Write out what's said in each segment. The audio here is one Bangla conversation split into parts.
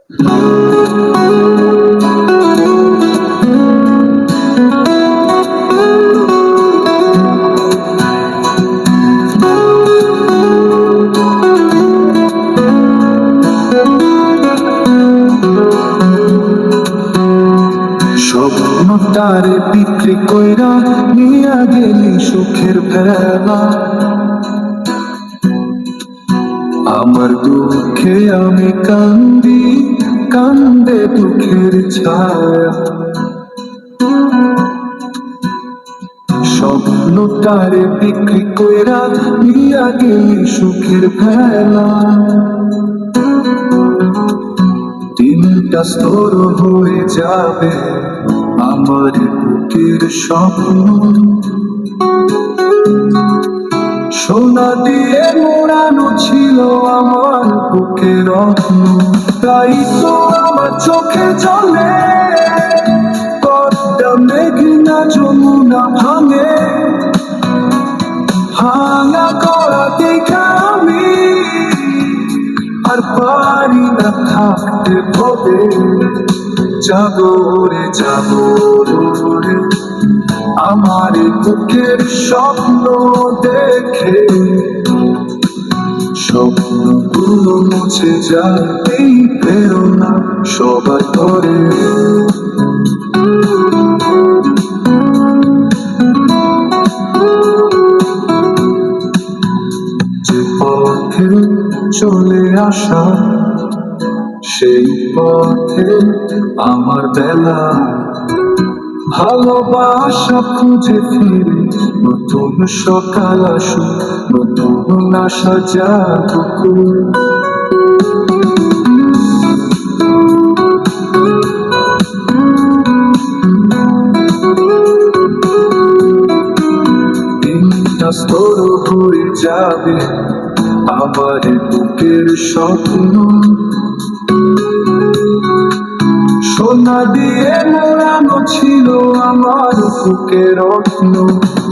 স্বপ্নটারে বিক্রি কইরা নিয়া গেলি সুখের ভেলা। আমার দুঃখে আমি কান্দি, কান্দে দুঃখের ছায়া। স্বপ্নটারে বিক্রি কইরা নিয়া গেলি সুখের ভেলা। দিনটা স্তর হয়ে যাবে আমার বুকের স্বপ্ন। সোনা দিয়ে মোড়ানো ছিল আমার বুকের রত্ন, তাই তো আমার চোখে জলে পদ্মা মেঘনা যমুনা ভাঙে। ভাঙা করা দেখা আমি আর পারি না থাকতে ভবে। যাবো রে যাবো রে আমার বুকের স্বপ্ন দেখে। স্বপ্নগুলো মুছে যায় এই প্রেরণা সবার ঘরে। যে পথে চলে আসা সেই পথে আমার বেলা। ভালোবাসা খুঁজে ফিরে নতুন সকাল আসুক, নতুন আশা জাগুক। দিনটা স্তর হয়ে যাবে আমার বুকের স্বপ্ন। সোনা দিয়ে মোড়ানো ছিল আমার বুকের রত্ন,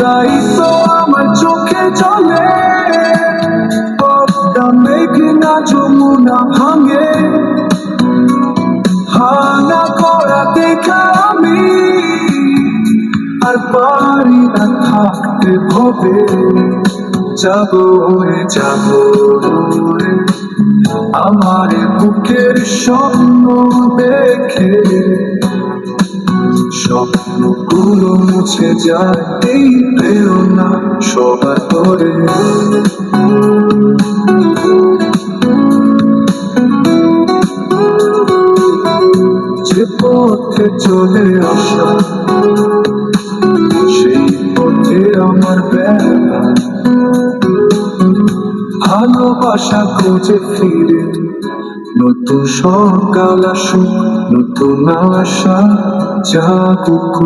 তাই তো আমার চোখে জলে পদ্মা মেঘনা যমুনা ভাঙে। ভাঙা করা দেখা আমি আর পারি না থাকতে ভবে। যাবো রে যাবো রে আমার বুকের স্বপ্ন দেখে। স্বপ্নগুলো মুছে যায় এই প্রেরণা সবার ঘরে। যে পথে চলে আসা সেই পথে আমার বেলা। ভালোবাসা খুঁজে ফিরে নতুন সকাল আসুক, নতুন আশা জাগুক।